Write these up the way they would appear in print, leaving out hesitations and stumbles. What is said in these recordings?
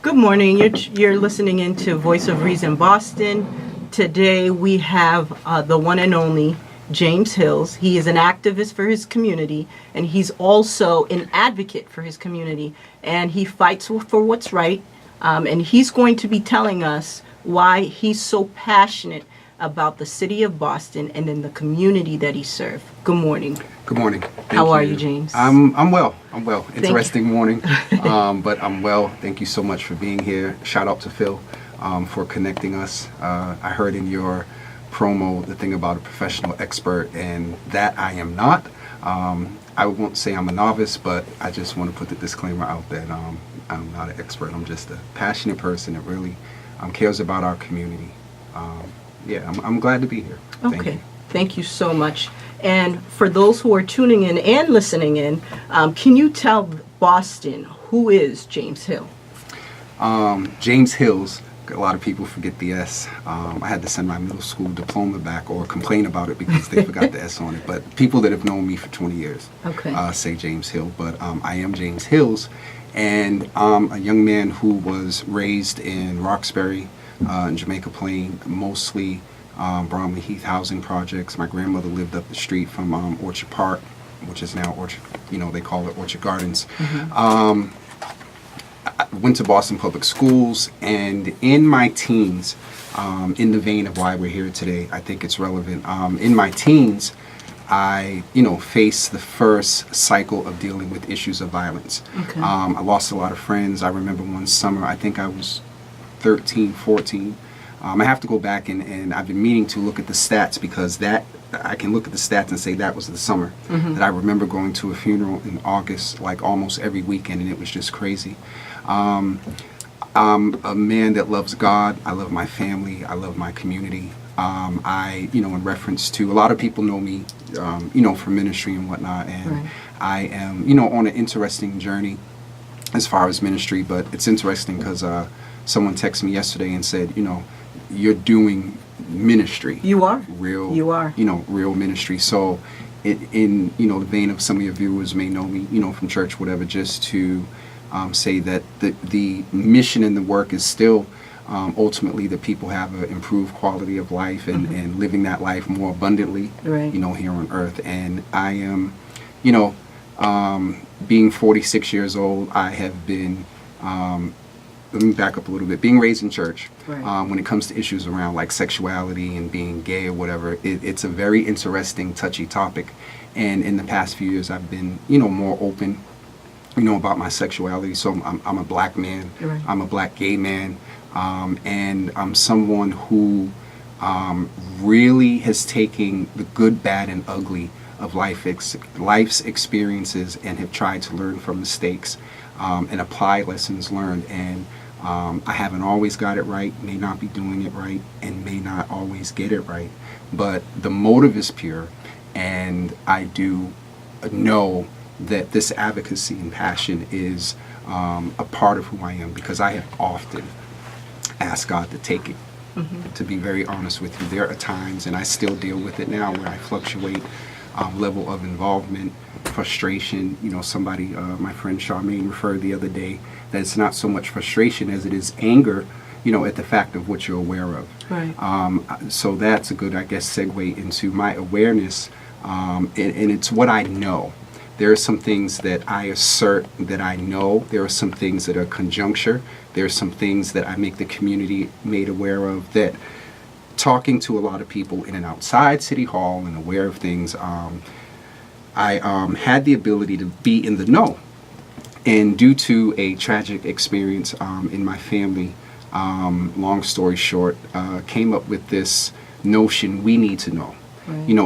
Good morning. You're listening into Voice of Reason Boston. Today we have the one and only James Hills. He is an activist for his community, and he's also an advocate for his community, and he fights for what's right. And he's going to be telling us why he's so passionate about the city of Boston and in the community that he serves. Good morning. Good morning. How are you, James? I'm well. Interesting morning, but I'm well. Thank you so much for being here. Shout out to Phil for connecting us. I heard in your promo the thing about a professional expert, and that I am not. I won't say I'm a novice, but I just want to put the disclaimer out that I'm not an expert. I'm just a passionate person that really cares about our community. I'm glad to be here. Okay. Thank you so much. And for those who are tuning in and listening in, can you tell Boston who is James Hill? James Hills. A lot of people forget the S. I had to send my middle school diploma back or complain about it because they forgot the S on it. But people that have known me for 20 years say James Hill. But I am James Hills, and I'm a young man who was raised in Roxbury, in Jamaica Plain, mostly Bromley Heath housing projects. My grandmother lived up the street from Orchard Park, which is now Orchard, they call it Orchard Gardens. I went to Boston Public Schools, and in my teens, in the vein of why we're here today, I think it's relevant. In my teens, I, faced the first cycle of dealing with issues of violence. I lost a lot of friends. I remember one summer, I think I was 13, 14. I have to go back and I've been meaning to look at the stats because I can look at the stats and say that was the summer that I remember going to a funeral in August, like almost every weekend, and it was just crazy. I'm a man that loves God. I love my family. I love my community. In reference to a lot of people know me, for ministry and whatnot, and I am, on an interesting journey as far as ministry. But it's interesting because someone texted me yesterday and said, you're doing ministry. You are. Real. You are. Real ministry. So in the vein of some of your viewers may know me, from church, whatever, just to say that the mission and the work is still ultimately that people have an improved quality of life and living that life more abundantly, here on earth. And I am, being 46 years old, I have been, let me back up a little bit, being raised in church, when it comes to issues around like sexuality and being gay or whatever, it's a very interesting, touchy topic. And in the past few years, I've been, more open, about my sexuality. So I'm a black man, I'm a black gay man, and I'm someone who really has taken the good, bad, and ugly of life's experiences and have tried to learn from mistakes and apply lessons learned. And I haven't always got it right, may not be doing it right, and may not always get it right. But the motive is pure, and I do know that this advocacy and passion is a part of who I am, because I have often asked God to take it. To be very honest with you, there are times, and I still deal with it now, where I fluctuate level of involvement, frustration. Somebody, my friend Charmaine, referred the other day that it's not so much frustration as it is anger, at the fact of what you're aware of. So that's a good, I guess, segue into my awareness, and it's what I know. There are some things that I assert that I know. There are some things that are conjuncture. There are some things that I make the community made aware of, that talking to a lot of people in and outside City Hall and aware of things, I had the ability to be in the know. And due to a tragic experience in my family, long story short, came up with this notion we need to know.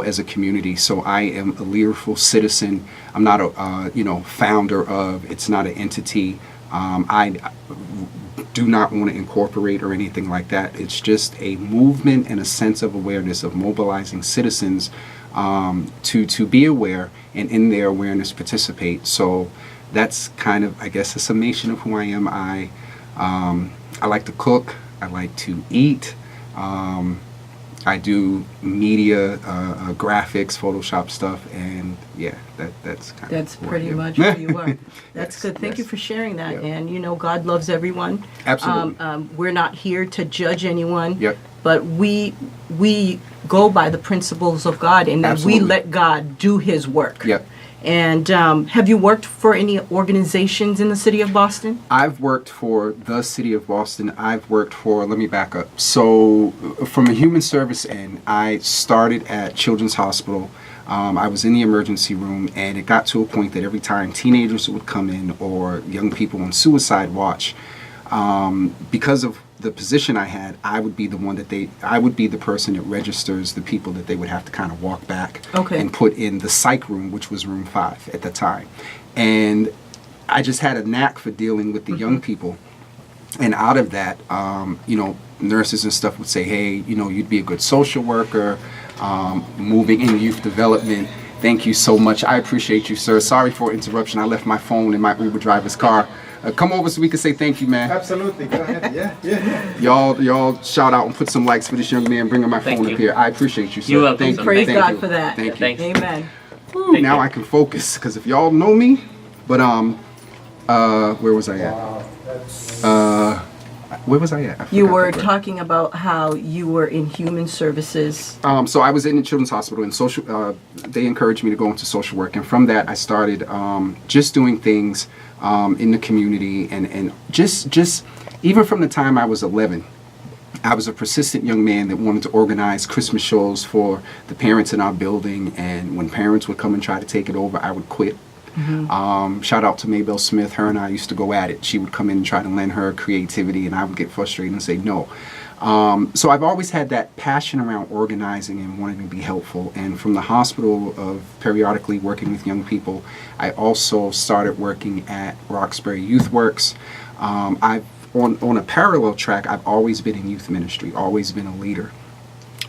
As a community. So I am a Learful citizen. I'm not a, founder of, it's not an entity. I do not want to incorporate or anything like that. It's just a movement and a sense of awareness of mobilizing citizens to be aware, and in their awareness participate. So that's kind of, I guess, a summation of who I am. I like to cook. I like to eat. I do media, graphics, Photoshop stuff, and yeah, that's kind That's of who I pretty am. much who you are. That's Yes, good. Thank you yes. for sharing that. Yep. And, God loves everyone. Absolutely. We're not here to judge anyone. Yep. But we go by the principles of God, and that we Absolutely. let God do His work. Yep. And have you worked for any organizations in the city of Boston? I've worked for the city of Boston. I've worked for, let me back up. So from a human service end, I started at Children's Hospital. I was in the emergency room, and it got to a point that every time teenagers would come in or young people on suicide watch, because of the position I had, I would be the person that registers the people that they would have to kind of walk back and put in the psych room, which was room 5 at the time. And I just had a knack for dealing with the young people. And out of that, nurses and stuff would say, hey, you'd be a good social worker, moving in youth development. Thank you so much. I appreciate you, sir. Sorry for interruption. I left my phone in my Uber driver's car. Come over so we can say thank you, man. Absolutely. Go ahead. Yeah. Y'all shout out and put some likes for this young man bringing my phone up here. I appreciate you, sir. You're welcome. Thank you. Praise Thank God you. for that. Thank you. Thanks. Amen. Whew, now I can focus, because if y'all know me, but where was I at? Where was I at? I You forgot were that. talking about how you were in human services. So I was in the Children's Hospital, and they encouraged me to go into social work, and from that I started just doing things in the community, and just even from the time I was 11, I was a persistent young man that wanted to organize Christmas shows for the parents in our building, and when parents would come and try to take it over, I would quit. Shout out to Maybelle Smith. Her and I used to go at it. She would come in and try to lend her creativity, and I would get frustrated and say no. So I've always had that passion around organizing and wanting to be helpful. And from the hospital of periodically working with young people, I also started working at Roxbury Youth Works. On a parallel track, I've always been in youth ministry, always been a leader.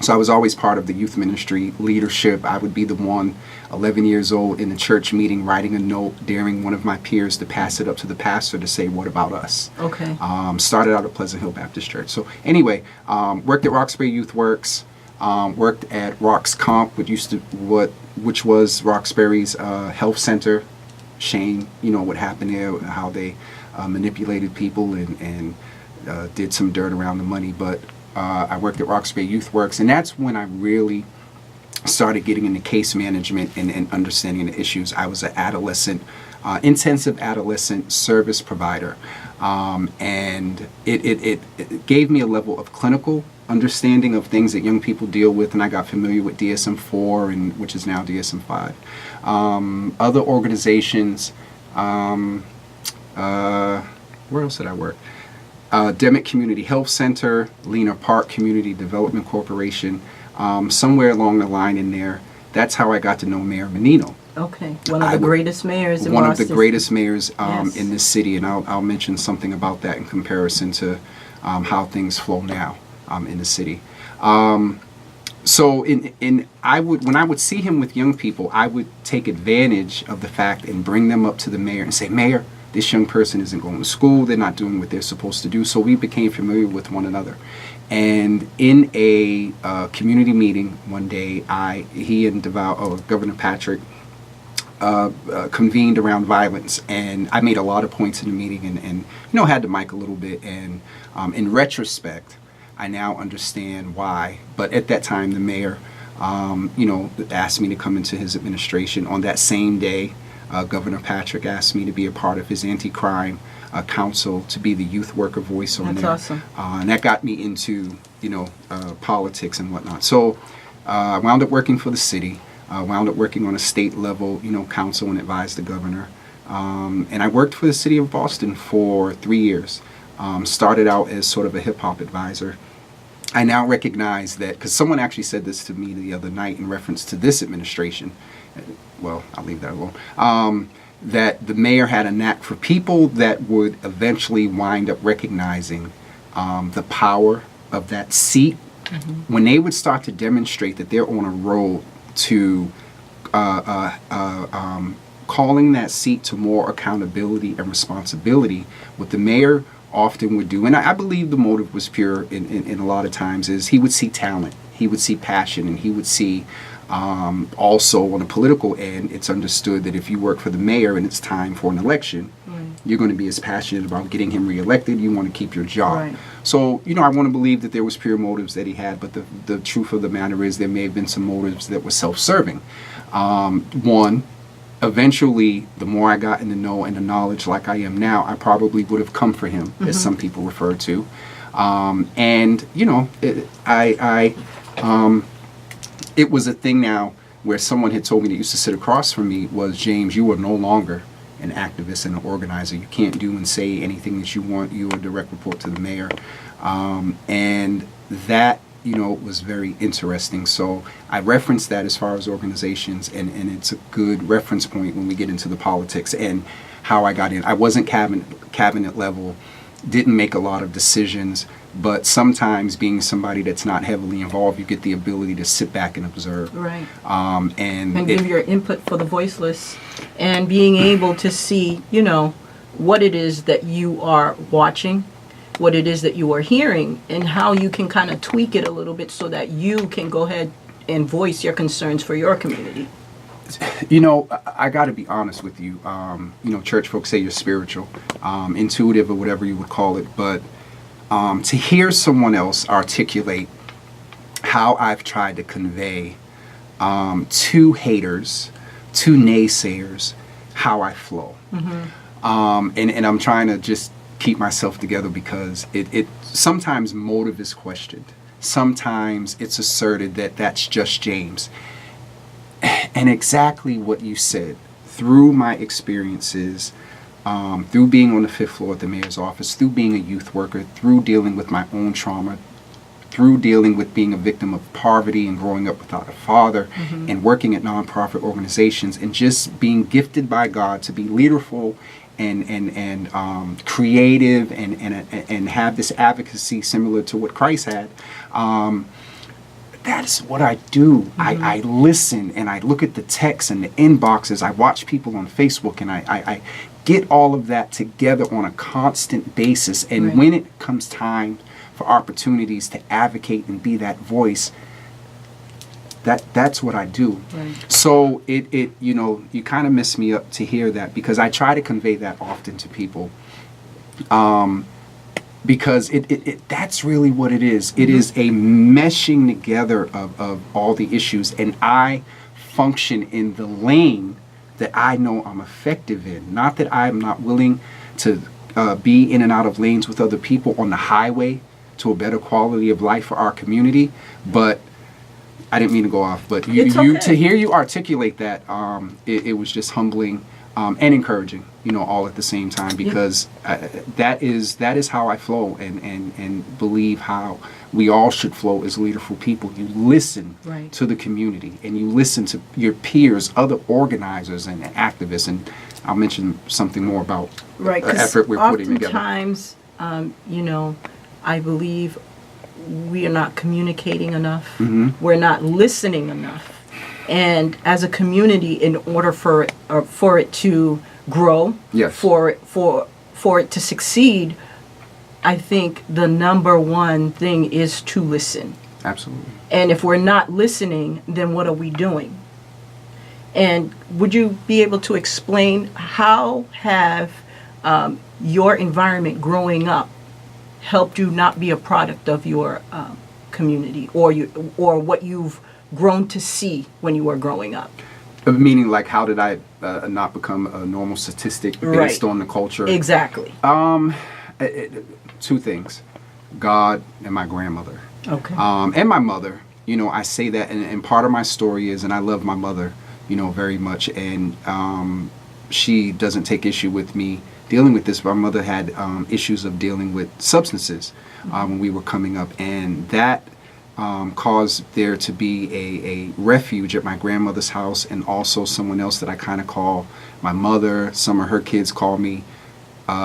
So I was always part of the youth ministry leadership. I would be the one, 11 years old, in the church meeting, writing a note, daring one of my peers to pass it up to the pastor to say, what about us? Okay. Started out at Pleasant Hill Baptist Church. So anyway, worked at Roxbury Youth Works, worked at Rox Comp, which was Roxbury's health center. Shame, what happened there, how they manipulated people and did some dirt around the money. But I worked at Roxbury Youth Works, and that's when I really started getting into case management and understanding the issues. I was an intensive adolescent service provider, and it gave me a level of clinical understanding of things that young people deal with, and I got familiar with DSM-4, which is now DSM-5. Other organizations, where else did I work? Demick Community Health Center, Lena Park Community Development Corporation, somewhere along the line in there. That's how I got to know Mayor Menino. Okay. One of the greatest mayors in Boston. One of the greatest mayors Yes. in this city, and I'll mention something about that in comparison to how things flow now in the city. So when I would see him with young people, I would take advantage of the fact and bring them up to the mayor and say, Mayor, this young person isn't going to school, they're not doing what they're supposed to do. So we became familiar with one another. And in a community meeting one day, he and Governor Patrick convened around violence, and I made a lot of points in the meeting and had the mic a little bit, and in retrospect, I now understand why. But at that time, the mayor, asked me to come into his administration. On that same day, Governor Patrick asked me to be a part of his anti-crime council, to be the youth worker voice on there. That's awesome. And that got me into, politics and whatnot. So I wound up working for the city. Wound up working on a state level, council, and advised the governor. And I worked for the city of Boston for 3 years. Started out as sort of a hip hop advisor. I now recognize that, because someone actually said this to me the other night in reference to this administration. Well, I'll leave that alone. That the mayor had a knack for people that would eventually wind up recognizing the power of that seat. Mm-hmm. When they would start to demonstrate that they're on a road to calling that seat to more accountability and responsibility, what the mayor often would do, and I believe the motive was pure in a lot of times, is he would see talent He would see passion, and he would see also on the political end, it's understood that if you work for the mayor and it's time for an election, you're going to be as passionate about getting him reelected. You want to keep your job. Right. So, I want to believe that there was pure motives that he had, but the truth of the matter is there may have been some motives that were self-serving. One, eventually, the more I got in the know and the knowledge like I am now, I probably would have come for him, as some people refer to. It was a thing now where someone had told me that used to sit across from me was, James, you are no longer an activist and an organizer. You can't do and say anything that you want. You are a direct report to the mayor. And that, was very interesting. So I referenced that as far as organizations, and it's a good reference point when we get into the politics and how I got in. I wasn't cabinet level, didn't make a lot of decisions, but sometimes being somebody that's not heavily involved, you get the ability to sit back and observe. Right. And give your input for the voiceless, and being able to see, what it is that you are watching, what it is that you are hearing, and how you can kind of tweak it a little bit so that you can go ahead and voice your concerns for your community. I got to be honest with you. Church folks say you're spiritual, intuitive, or whatever you would call it. But to hear someone else articulate how I've tried to convey to haters, to naysayers, how I flow. And I'm trying to just keep myself together, because it sometimes motive is questioned. Sometimes it's asserted that that's just James. And exactly what you said, through my experiences, through being on the 5th floor at the mayor's office, through being a youth worker, through dealing with my own trauma, through dealing with being a victim of poverty and growing up without a father, and working at nonprofit organizations, and just being gifted by God to be leaderful and creative and have this advocacy similar to what Christ had. That's what I do. I listen, and I look at the texts and the inboxes. I watch people on Facebook, and I get all of that together on a constant basis. And when it comes time for opportunities to advocate and be that voice, that's what I do. So you kind of mess me up to hear that, because I try to convey that often to people. Because that's really what it is. It is a meshing together of all the issues, and I function in the lane that I know I'm effective in. Not that I'm not willing to be in and out of lanes with other people on the highway to a better quality of life for our community, but I didn't mean to go off. But to hear you articulate that, it was just humbling and encouraging, all at the same time, because that is how I flow and believe how we all should flow as leaderful people. You listen to the community, and you listen to your peers, other organizers and activists, and I'll mention something more about the effort we're putting together. Oftentimes, I believe we are not communicating enough. We're not listening enough. And as a community, in order for it to grow, for it to succeed, I think the number one thing is to listen. Absolutely. And if we're not listening, then what are we doing? And would you be able to explain how have your environment growing up helped you not be a product of your community, or what you've grown to see when you were growing up? Meaning, like, how did I not become a normal statistic based on the culture? Exactly. Two things: God and my grandmother. Okay. And my mother. I say that, and part of my story is, and I love my mother, very much, and she doesn't take issue with me dealing with this. My mother had issues of dealing with substances when we were coming up, and that caused there to be a refuge at my grandmother's house, and also someone else that I kind of call my mother. Some of her kids call me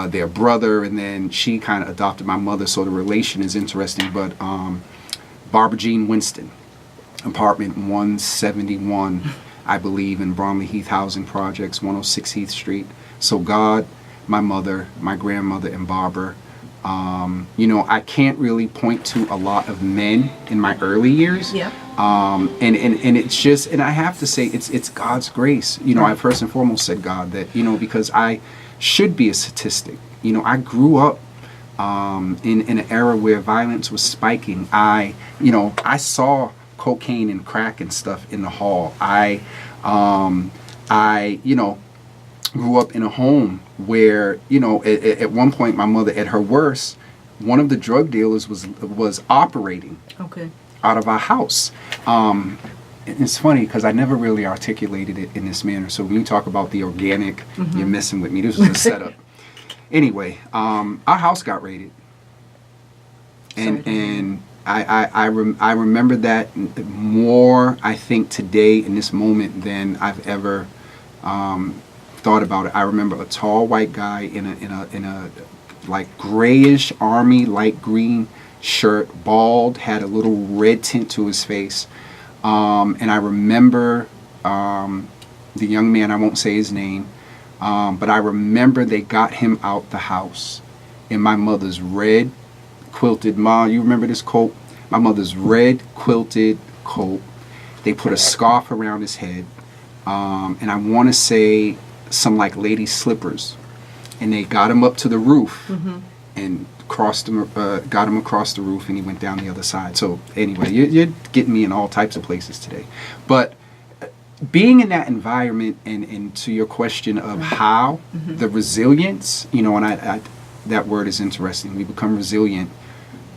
their brother, and then she kind of adopted my mother, so the relation is interesting. But Barbara Jean Winston, apartment 171, I believe, in Bromley Heath Housing Projects, 106 Heath Street. So God, my mother, my grandmother, and Barbara I can't really point to a lot of men in my early years. Yeah. And it's just, and I have to say, it's God's grace. I first and foremost said God that, because I should be a statistic. I grew up in an era where violence was spiking. I saw cocaine and crack and stuff in the hall. I grew up in a home where, at one point my mother, at her worst, one of the drug dealers was operating out of our house. And it's funny because I never really articulated it in this manner. So when you talk about the organic, you're messing with me. This was a setup. Anyway, our house got raided. And I remember that more, I think, today in this moment than I've ever thought about it. I remember a tall white guy in a like grayish army light green shirt, bald, had a little red tint to his face, and I remember the young man, I won't say his name, but I remember they got him out the house in my mother's red quilted, Ma, you remember this coat? My mother's red quilted coat. They put a scarf around his head, and I want to say some like lady slippers, and they got him up to the roof and got him across the roof, and he went down the other side. So anyway, you're getting me in all types of places today. But being in that environment, and to your question of how the resilience, and I that word is interesting. We become resilient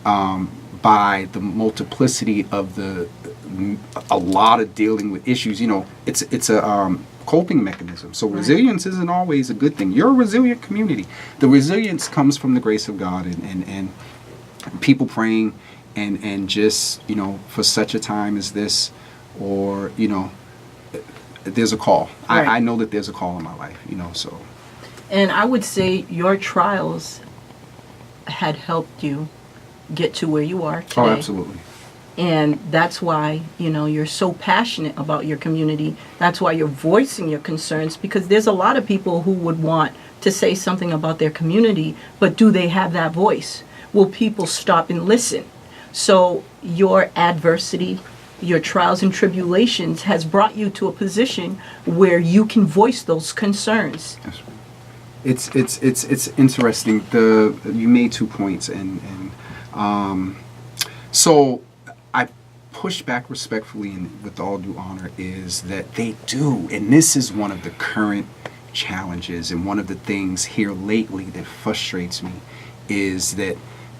by the multiplicity of a lot of dealing with issues. It's a coping mechanism. So resilience isn't always a good thing. You're a resilient community. The resilience comes from the grace of God and people praying and just, for such a time as this, or, there's a call. Right. I know that there's a call in my life, so. And I would say your trials had helped you get to where you are today. Oh, absolutely. And that's why, you're so passionate about your community. That's why you're voicing your concerns, because there's a lot of people who would want to say something about their community, but do they have that voice? Will people stop and listen? So your adversity, your trials and tribulations has brought you to a position where you can voice those concerns. Yes. It's interesting. You made 2 points, and so I push back respectfully and with all due honor is that they do, and this is one of the current challenges, and one of the things here lately that frustrates me is that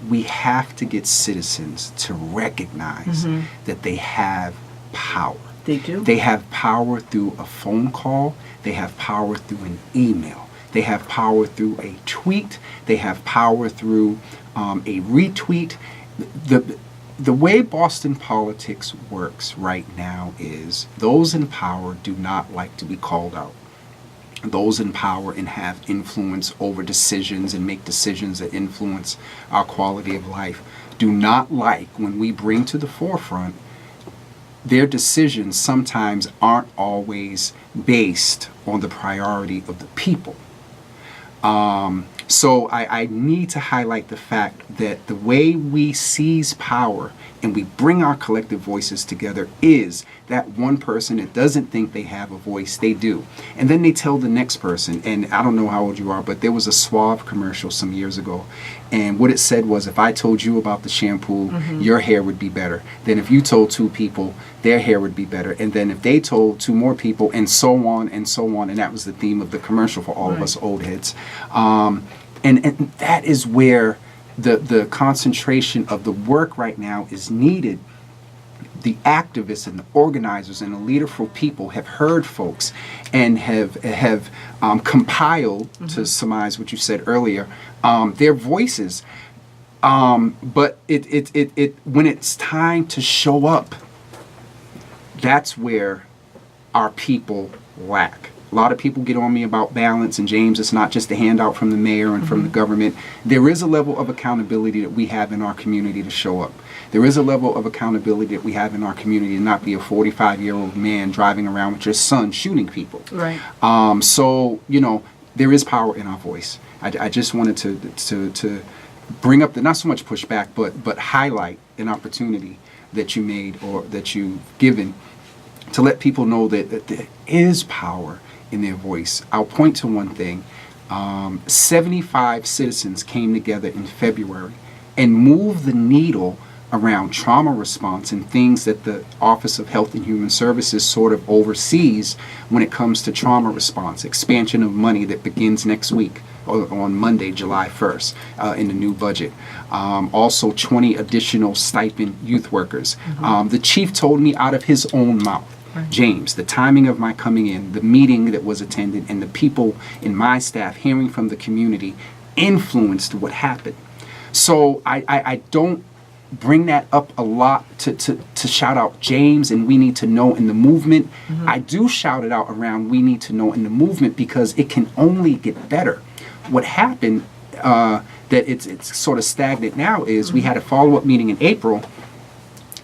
we have to get citizens to recognize that they have power. They do. They have power through a phone call. They have power through an email. They have power through a tweet. They have power through a retweet. The way Boston politics works right now is those in power do not like to be called out. Those in power and have influence over decisions and make decisions that influence our quality of life do not like when we bring to the forefront their decisions sometimes aren't always based on the priority of the people. So I need to highlight the fact that the way we seize power and we bring our collective voices together is that one person that doesn't think they have a voice, they do. And then they tell the next person, and I don't know how old you are, but there was a Suave commercial some years ago. And what it said was, if I told you about the shampoo, your hair would be better. Then if you told 2 people, their hair would be better. And then if they told 2 more people, and so on and so on. And that was the theme of the commercial for all of us old heads. And that is where the concentration of the work right now is needed. The activists and the organizers and the leaderful people have heard folks and have compiled, to surmise what you said earlier, their voices. But it when it's time to show up, that's where our people lack. A lot of people get on me about balance, and James, it's not just a handout from the mayor and from the government. There is a level of accountability that we have in our community to show up. There is a level of accountability that we have in our community to not be a 45-year-old man driving around with your son shooting people. Right. So, there is power in our voice. I just wanted to bring up the, not so much pushback, but highlight an opportunity that you made or that you've given to let people know that there is power in their voice. I'll point to one thing. 75 citizens came together in February and moved the needle around trauma response and things that the Office of Health and Human Services sort of oversees when it comes to trauma response, expansion of money that begins next week on Monday, July 1st, in the new budget. Also 20 additional stipend youth workers. The chief told me out of his own mouth, James, the timing of my coming in, the meeting that was attended, and the people in my staff hearing from the community influenced what happened. So I don't bring that up a lot to shout out James and We Need to Know in the movement. I do shout it out around We Need to Know in the movement because it can only get better. What happened, that it's sort of stagnant now, is we had a follow-up meeting in April.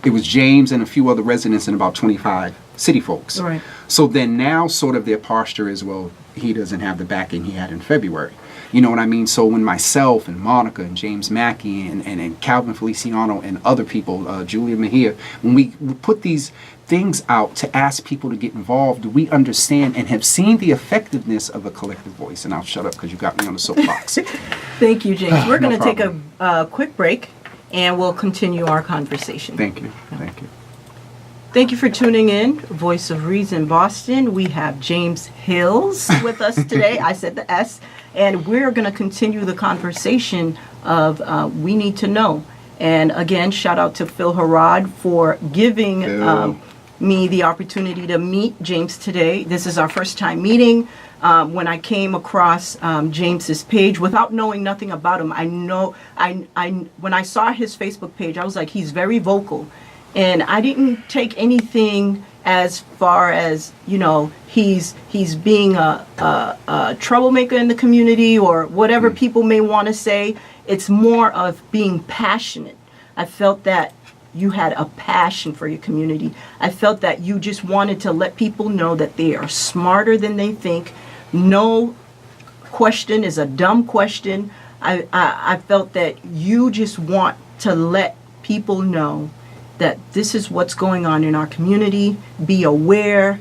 It was James and a few other residents and about 25 city folks. Right. So then now sort of their posture is, well, he doesn't have the backing he had in February. You know what I mean? So when myself and Monica and James Mackey and Calvin Feliciano and other people, Julia Mejia, when we put these things out to ask people to get involved, we understand and have seen the effectiveness of a collective voice. And I'll shut up because you got me on the soapbox. Thank you, James. We're going to No take problem. a quick break, and we'll continue our conversation. Thank you. Thank you. Thank you for tuning in. Voice of Reason Boston. We have James Hills with us today. I said the S. And we're going to continue the conversation of We Need to Know. And again, shout out to Phil Harrod for giving me the opportunity to meet James today. This is our first time meeting. When I came across James's page without knowing nothing about him, when I saw his Facebook page, I was like, he's very vocal. And I didn't take anything as far as, he's being a troublemaker in the community or whatever people may want to say. It's more of being passionate. I felt that you had a passion for your community. I felt that you just wanted to let people know that they are smarter than they think. No question is a dumb question. I felt that you just want to let people know that this is what's going on in our community. Be aware,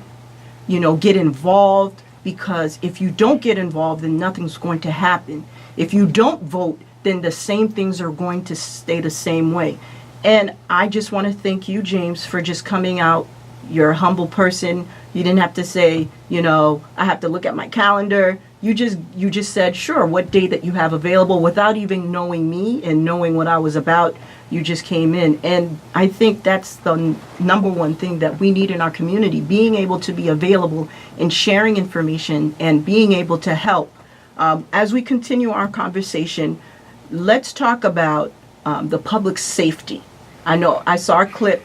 get involved, because if you don't get involved, then nothing's going to happen. If you don't vote, then the same things are going to stay the same way. And I just want to thank you, James, for just coming out. You're a humble person. You didn't have to say, I have to look at my calendar. You just said, sure, what day that you have available, without even knowing me and knowing what I was about. You just came in. And I think that's the number one thing that we need in our community, being able to be available and sharing information and being able to help. As we continue our conversation, let's talk about the public safety. I know I saw a clip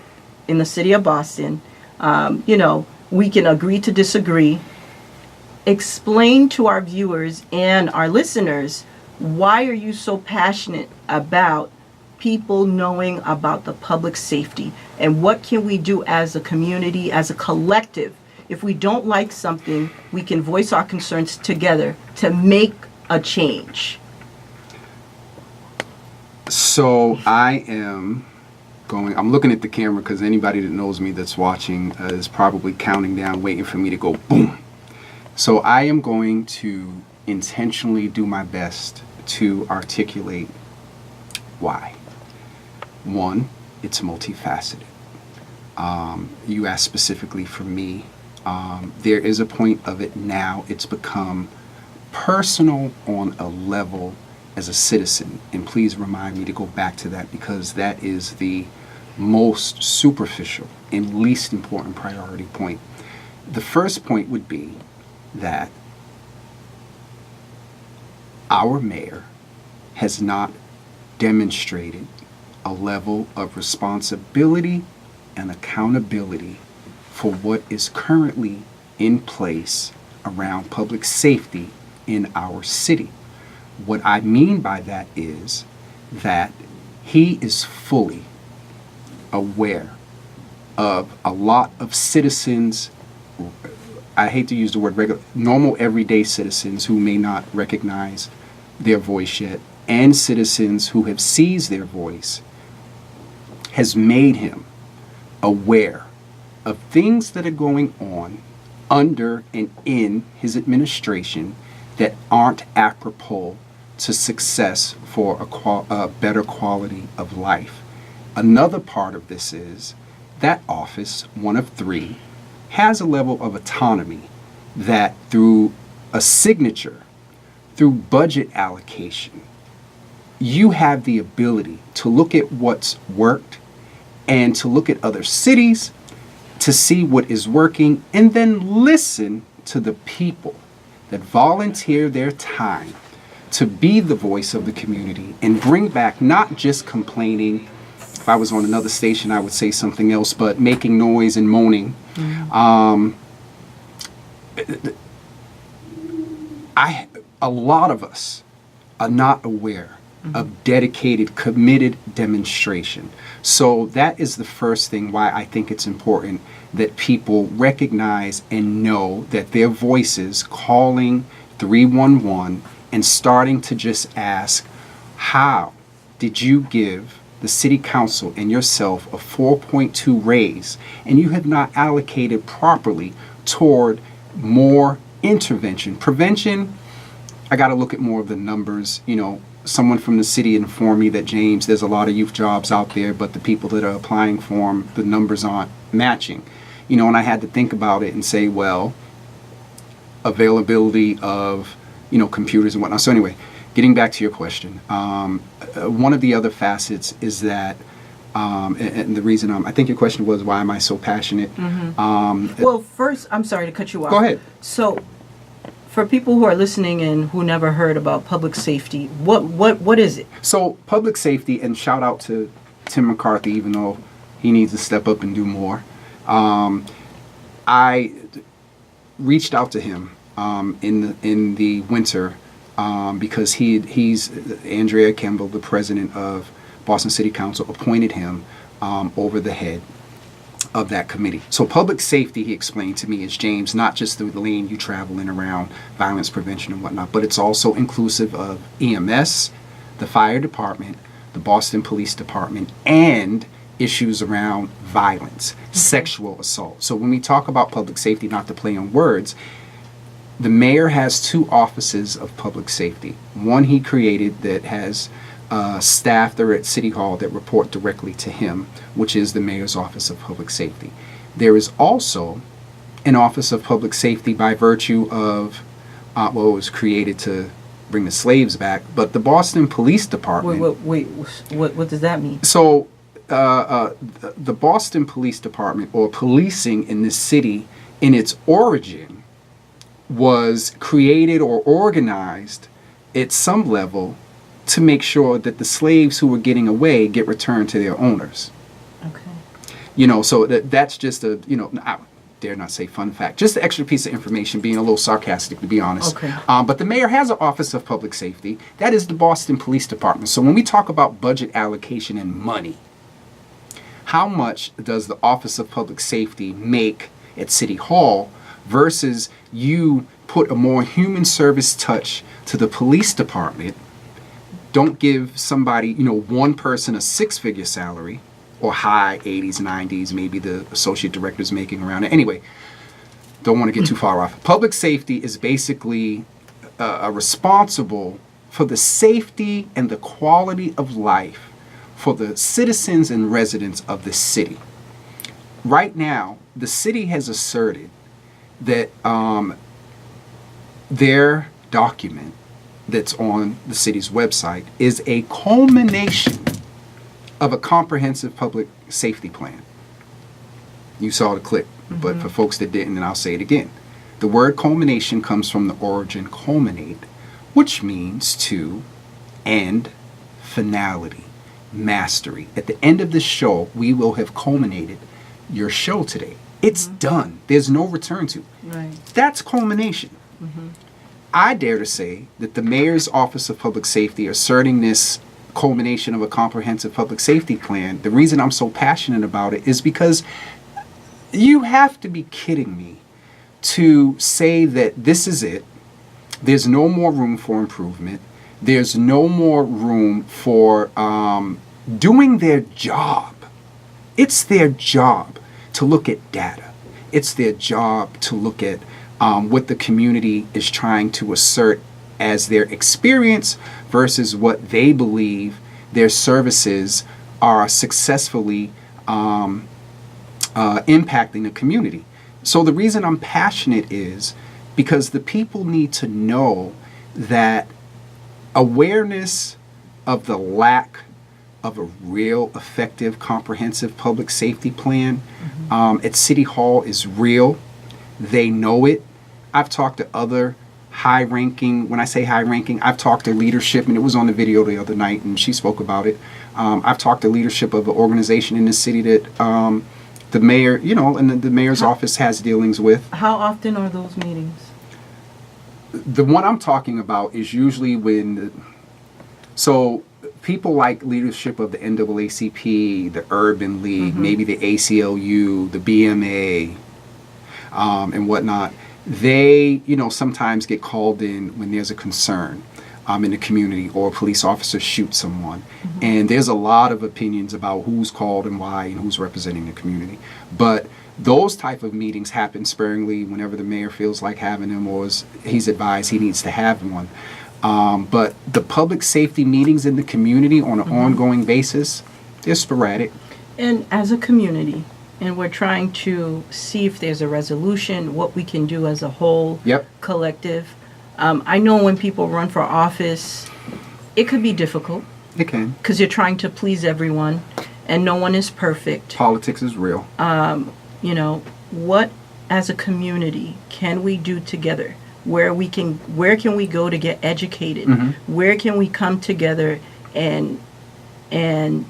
in the city of Boston. We can agree to disagree. Explain to our viewers and our listeners, why are you so passionate about people knowing about the public safety, and what can we do as a community, as a collective? If we don't like something, we can voice our concerns together to make a change. So I'm looking at the camera because anybody that knows me that's watching is probably counting down, waiting for me to go boom. So I am going to intentionally do my best to articulate why. One, it's multifaceted. You asked specifically for me. There is a point of it now. It's become personal on a level as a citizen. And please remind me to go back to that, because that is the most superficial and least important priority point. The first point would be that our mayor has not demonstrated a level of responsibility and accountability for what is currently in place around public safety in our city. What I mean by that is that he is fully aware of a lot of citizens, I hate to use the word regular, normal everyday citizens who may not recognize their voice yet, and citizens who have seized their voice has made him aware of things that are going on under and in his administration that aren't apropos to success for a better quality of life. Another part of this is that office, one of three, has a level of autonomy that through a signature, through budget allocation, you have the ability to look at what's worked and to look at other cities to see what is working, and then listen to the people that volunteer their time to be the voice of the community and bring back not just complaining. If I was on another station, I would say something else, but making noise and moaning. A lot of us are not aware of dedicated, committed demonstration. So that is the first thing why I think it's important that people recognize and know that their voices calling 311 and starting to just ask, how did you give the city council and yourself a 4.2 raise and you have not allocated properly toward more intervention? Prevention, I got to look at more of the numbers. Someone from the city informed me that, James, there's a lot of youth jobs out there, but the people that are applying for them, the numbers aren't matching. And I had to think about it and say, well, availability of, computers and whatnot. So anyway, getting back to your question, one of the other facets is that, and the reason I think your question was, why am I so passionate? Well, first, I'm sorry to cut you off. Go ahead. So, for people who are listening and who never heard about public safety, what is it? So public safety, and shout out to Tim McCarthy, even though he needs to step up and do more. I reached out to him in the winter because he's Andrea Campbell, the president of Boston City Council, appointed him over the head of that committee. So public safety, he explained to me, is, James, not just the lane you travel in around violence prevention and whatnot, but it's also inclusive of EMS, the fire department, the Boston Police Department, and issues around violence, sexual assault. So when we talk about public safety, not to play on words, the mayor has two offices of public safety. One he created that has staff that are at City Hall that report directly to him, which is the Mayor's Office of Public Safety. There is also an Office of Public Safety by virtue of, it was created to bring the slaves back, but the Boston Police Department... Wait, what does that mean? So, the Boston Police Department, or policing in this city, in its origin, was created or organized at some level to make sure that the slaves who were getting away get returned to their owners. Okay. So that's just a, I dare not say fun fact, just an extra piece of information, being a little sarcastic, to be honest. Okay. But the mayor has an Office of Public Safety. That is the Boston Police Department. So when we talk about budget allocation and money, how much does the Office of Public Safety make at City Hall versus you put a more human service touch to the police department? Don't give somebody, one person a six-figure salary, or high 80s, 90s, maybe the associate director's making around it. Anyway, don't want to get too far off. Public safety is basically responsible for the safety and the quality of life for the citizens and residents of the city. Right now, the city has asserted that their document that's on the city's website is a culmination of a comprehensive public safety plan. You saw the clip, but for folks that didn't, and I'll say it again. The word culmination comes from the origin culminate, which means to end, finality, mastery. At the end of this show, we will have culminated your show today. It's done. There's no return to. Right. That's culmination. I dare to say that the Mayor's Office of Public Safety asserting this culmination of a comprehensive public safety plan, the reason I'm so passionate about it is because you have to be kidding me to say that this is it, there's no more room for improvement, There's no more room for doing their job. It's their job to look at data. It's their job to look at what the community is trying to assert as their experience versus what they believe their services are successfully impacting the community. So the reason I'm passionate is because the people need to know that awareness of the lack of a real effective comprehensive public safety plan at City Hall is real. They know it. I've talked to other high-ranking, when I say high-ranking, I've talked to leadership, and it was on the video the other night, and she spoke about it. I've talked to leadership of an organization in the city that the mayor, and the mayor's office has dealings with. How often are those meetings? The one I'm talking about is usually so people like leadership of the NAACP, the Urban League, maybe the ACLU, the BMA, and whatnot. They, sometimes get called in when there's a concern in the community or a police officer shoots someone. And there's a lot of opinions about who's called and why and who's representing the community. But those type of meetings happen sparingly whenever the mayor feels like having them or he's advised he needs to have one. But the public safety meetings in the community on an ongoing basis, they're sporadic. And as a community, and we're trying to see if there's a resolution, what we can do as a whole collective. I know when people run for office, it could be difficult. It can. Because you're trying to please everyone, and no one is perfect. Politics is real. What as a community can we do together? Where can we go to get educated? Where can we come together and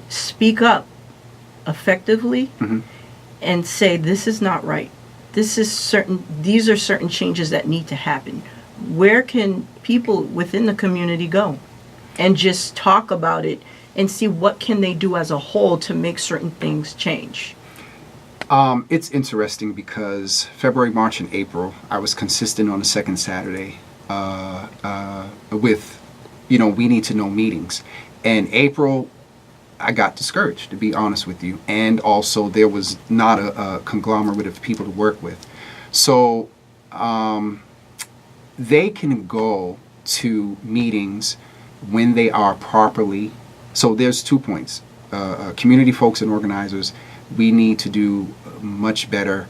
speak up effectively and say this is not right. These are certain changes that need to happen. Where can people within the community go and just talk about it and see what can they do as a whole to make certain things change? It's interesting because February, March, and April, I was consistent on the second Saturday with, we need to know meetings. And April, I got discouraged, to be honest with you. And also there was not a conglomerate of people to work with. So they can go to meetings when they are properly. So there's 2 points. Community folks and organizers, we need to do much better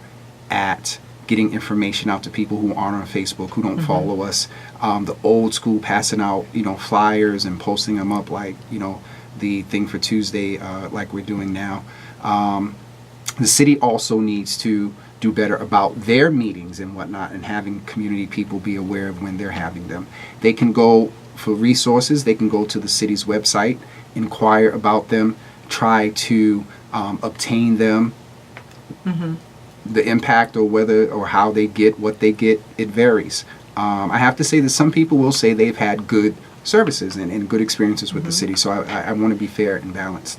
at getting information out to people who aren't on Facebook, who don't follow us. The old school passing out, flyers and posting them up like, the thing for Tuesday, like we're doing now. The city also needs to do better about their meetings and whatnot and having community people be aware of when they're having them. They can go for resources. They can go to the city's website, inquire about them, try to obtain them. The impact or how they get what they get, it varies. I have to say that some people will say they've had good services and good experiences with the city, so I want to be fair and balanced.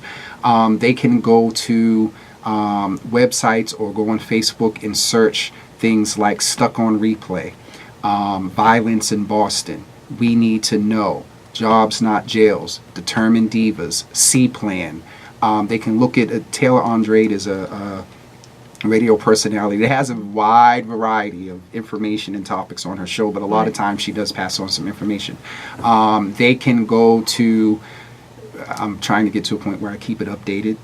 They can go to websites or go on Facebook and search things like Stuck on Replay, Violence in Boston, We Need to Know, Jobs Not Jails, Determined Divas, C-Plan. They can look at Taylor Andrade as a radio personality that has a wide variety of information and topics on her show, but a lot of times she does pass on some information. They can go to, I'm trying to get to a point where I keep it updated,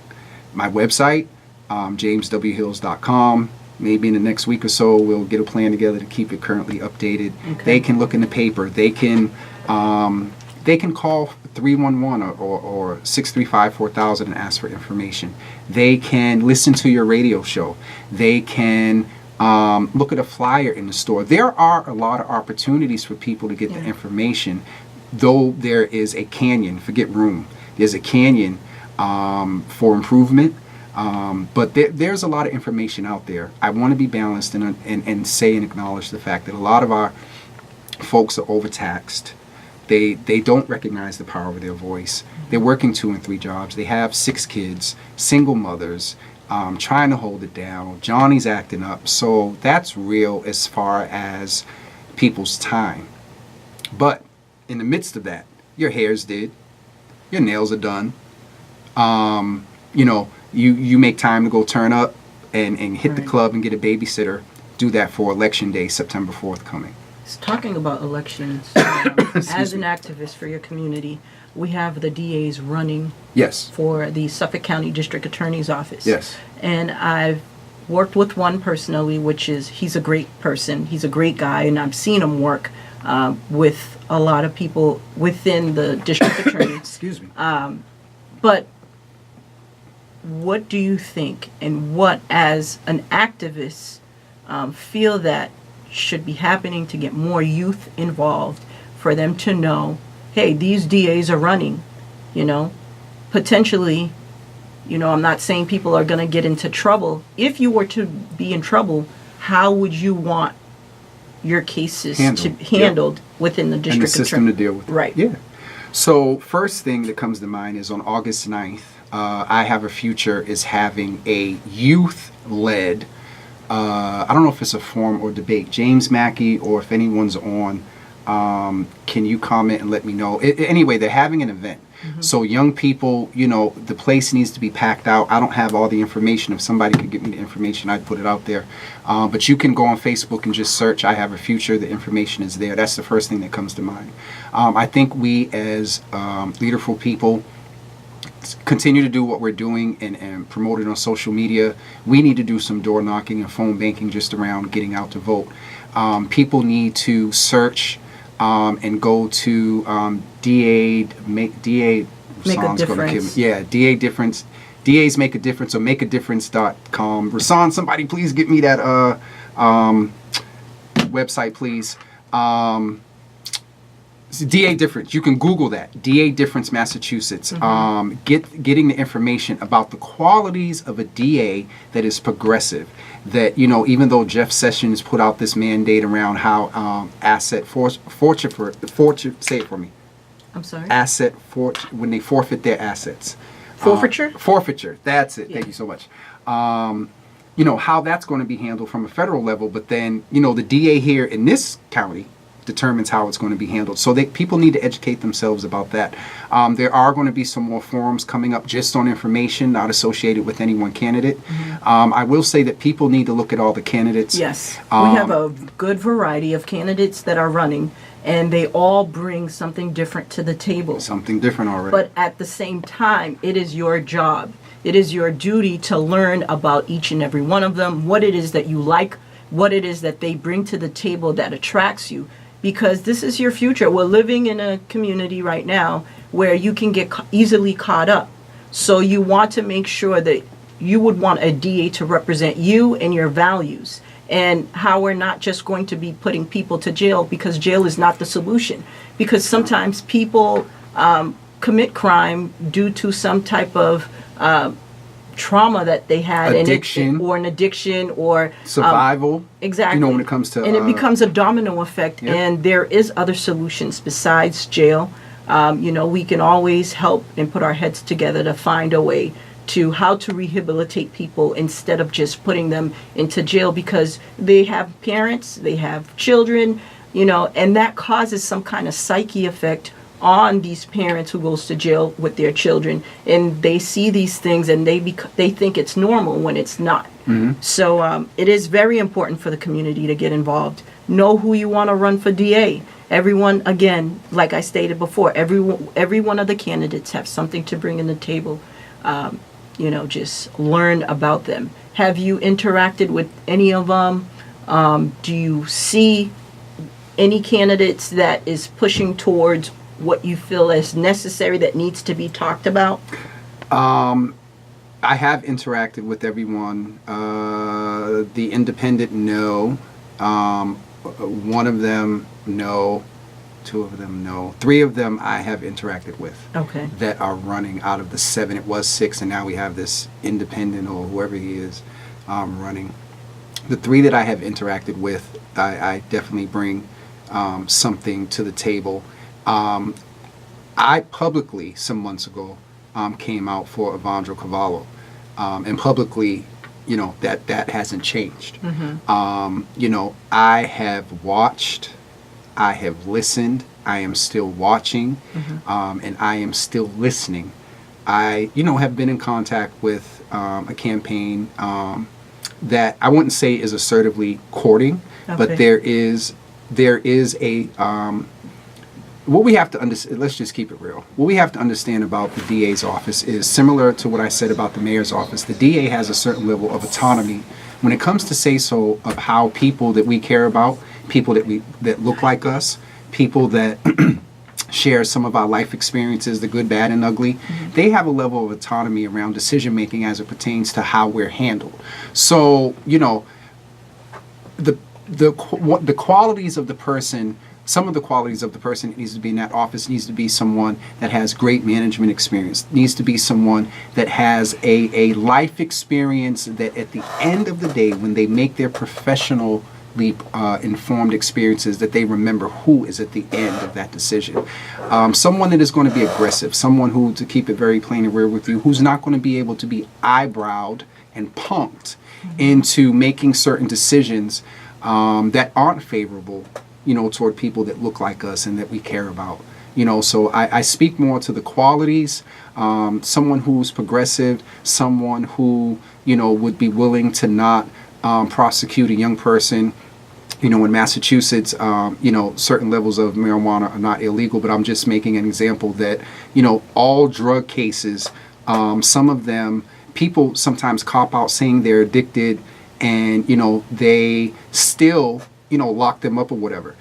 my website, jameswhills.com. Maybe in the next week or so we'll get a plan together to keep it currently updated. They can look in the paper. They can call 311 or 635-4000 and ask for information. They can listen to your radio show. They can look at a flyer in the store. There are a lot of opportunities for people to get the information, though there is a canyon, forget room. There's a canyon for improvement, but there's a lot of information out there. I want to be balanced and say and acknowledge the fact that a lot of our folks are overtaxed. They don't recognize the power of their voice. They're working 2 and 3 jobs. They have 6 kids, single mothers, trying to hold it down. Johnny's acting up. So that's real as far as people's time. But in the midst of that, your hair's did, your nails are done. You know, you make time to go turn up and hit the Right. club and get a babysitter. Do that for Election Day, September 4th coming. Talking about elections, as an activist for your community, we have the DAs running Yes. for the Suffolk County District Attorney's Office. Yes. And I've worked with one personally, which is, he's a great person, he's a great guy, and I've seen him work with a lot of people within the district attorney. Excuse me. But what do you think, and what, as an activist, feel that should be happening to get more youth involved, for them to know, hey, these DAs are running, you know, potentially, you know, I'm not saying people are going to get into trouble. If you were to be in trouble, how would you want your cases handled within the district and the system to deal with it. Right. Yeah. So first thing that comes to mind is on August 9th, I Have a Future is having a youth-led, I don't know if it's a forum or debate. James Mackey, or if anyone's on, can you comment and let me know? Anyway, they're having an event. So young people, you know, the place needs to be packed out. I don't have all the information. If somebody could give me the information, I'd put it out there. But you can go on Facebook and just search I Have a Future. The information is there. That's the first thing that comes to mind. I think we as leaderful people continue to do what we're doing and promote it on social media. We need to do some door knocking and phone banking just around getting out to vote. People need to search and go to DA Make a Difference. Yeah, DA Difference. DAs Make a Difference, or makeadifference.com. Rasan, somebody please get me that website, please. DA Difference. You can Google that. DA Difference, Massachusetts. Getting the information about the qualities of a DA that is progressive. That, you know, even though Jeff Sessions put out this mandate around how asset forfeiture, say it for me. I'm sorry? When they forfeit their assets. Forfeiture? Forfeiture. That's it. Yeah. Thank you so much. You know, how that's going to be handled from a federal level, but then, you know, the DA here in this county determines how it's going to be handled. So people need to educate themselves about that. There are going to be some more forums coming up just on information, not associated with any one candidate. I will say that people need to look at all the candidates. Yes. We have a good variety of candidates that are running, and they all bring something different to the table. Something different already. But at the same time, it is your job. It is your duty to learn about each and every one of them, what it is that you like, what it is that they bring to the table that attracts you. Because this is your future. We're living in a community right now where you can get easily caught up. So you want to make sure that you would want a DA to represent you and your values, and how we're not just going to be putting people to jail, because jail is not the solution. Because sometimes people commit crime due to some type of trauma that they had, addiction, or an addiction, or survival. Exactly. You know, when it comes to and it becomes a domino effect. Yep. And there is other solutions besides jail. You know, we can always help and put our heads together to find a way to how to rehabilitate people instead of just putting them into jail, because they have parents, they have children, you know, and that causes some kind of psyche effect on these parents who goes to jail with their children, and they see these things and they think it's normal when it's not. So it is very important for the community to get involved. Know who you want to run for DA. Everyone, again, like I stated before, every one of the candidates have something to bring in the table. You know, just learn about them. Have you interacted with any of them? Do you see any candidates that is pushing towards what you feel is necessary that needs to be talked about? I have interacted with everyone. The independent, no. One of them, no. Two of them, no. Three of them I have interacted with. Okay. That are running out of the 7. It was 6, and now we have this independent, or whoever he is, running. The 3 that I have interacted with, I definitely bring something to the table. I publicly, some months ago, came out for Evandro Cavallo, and publicly, you know, that hasn't changed. You know, I have watched, I have listened, I am still watching, and I am still listening. I, have been in contact with a campaign that I wouldn't say is assertively courting, but there is a what we have to understand. Let's just keep it real. What we have to understand about the DA's office is similar to what I said about the mayor's office. The DA has a certain level of autonomy when it comes to say so of how people that we care about, people that look like us, people that share some of our life experiences, the good, bad, and ugly. They have a level of autonomy around decision making as it pertains to how we're handled. So, the qualities of the person, some of the qualities of the person that needs to be in that office needs to be someone that has great management experience, needs to be someone that has a life experience that at the end of the day, when they make their professional informed experiences, that they remember who is at the end of that decision. Someone that is going to be aggressive, someone who, to keep it very plain and real with you, who's not going to be able to be eyebrowed and punked into making certain decisions that aren't favorable, toward people that look like us and that we care about. So I speak more to the qualities, someone who's progressive, someone who, would be willing to not prosecute a young person. In Massachusetts, certain levels of marijuana are not illegal, but I'm just making an example that, all drug cases, some of them, people sometimes cop out saying they're addicted and, they still, lock them up or whatever.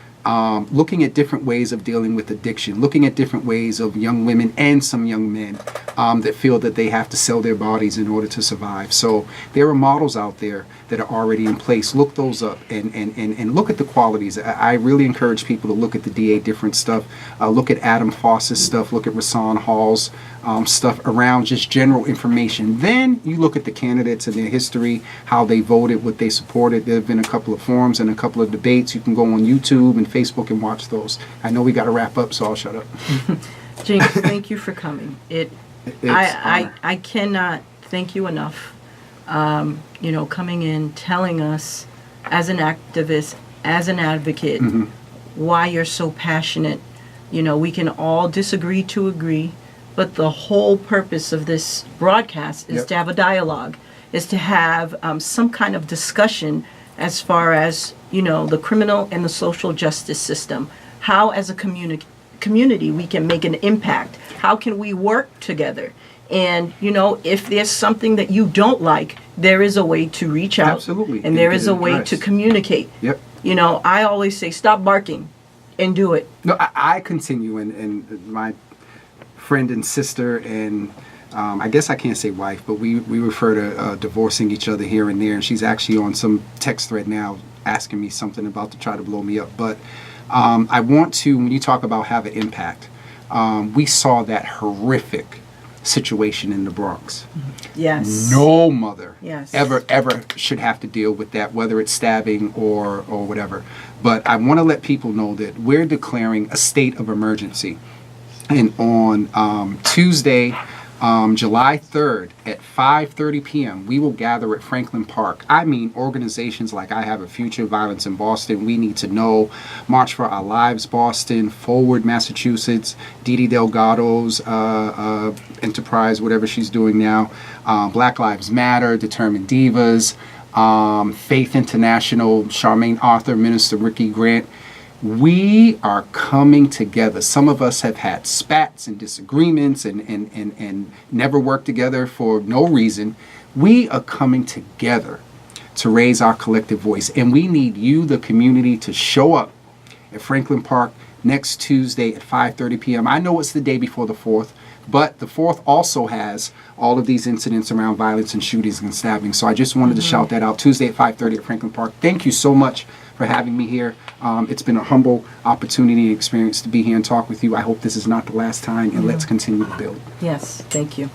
Looking at different ways of dealing with addiction, looking at different ways of young women and some young men that feel that they have to sell their bodies in order to survive. So there are models out there that are already in place. Look those up and look at the qualities. I really encourage people to look at the DA different stuff. Look at Adam Foss's stuff. Look at Rasan Hall's stuff around just general information. Then you look at the candidates and their history, how they voted, what they supported. There have been a couple of forums and a couple of debates. You can go on YouTube and Facebook and watch those. I know we got to wrap up, so I'll shut up. James, thank you for coming. I cannot thank you enough. Coming in, telling us as an activist, as an advocate, why you're so passionate. We can all disagree to agree, but the whole purpose of this broadcast is to have a dialogue, is to have some kind of discussion as far as, the criminal and the social justice system. How, as a community, we can make an impact. How can we work together? And, if there's something that you don't like, there is a way to reach out. Absolutely. And there is a way to communicate. Yep. I always say, stop barking and do it. No, I continue, and my friend and sister and I guess I can't say wife, but we refer to divorcing each other here and there, and she's actually on some text thread now asking me something about to try to blow me up. But I want to, when you talk about have an impact, we saw that horrific situation in the Bronx. Yes. No mother Yes. ever should have to deal with that, whether it's stabbing or whatever. But I want to let people know that we're declaring a state of emergency. And on Tuesday, July 3rd at 5:30 p.m., we will gather at Franklin Park. I mean, organizations like I Have a Future, Violence in Boston, We Need to Know, March for Our Lives Boston, Forward Massachusetts, Didi Delgado's enterprise, whatever she's doing now, Black Lives Matter, Determined Divas, Faith International, Charmaine Arthur, Minister Ricky Grant. We are coming together. Some of us have had spats and disagreements and never worked together for no reason. We are coming together to raise our collective voice. And we need you, the community, to show up at Franklin Park next Tuesday at 5:30 p.m. I know it's the day before the 4th, but the 4th also has all of these incidents around violence and shootings and stabbing. So I just wanted to shout that out. Tuesday at 5:30 at Franklin Park. Thank you so much for having me here. It's been a humble opportunity and experience to be here and talk with you. I hope this is not the last time, and let's continue to build. Yes, thank you.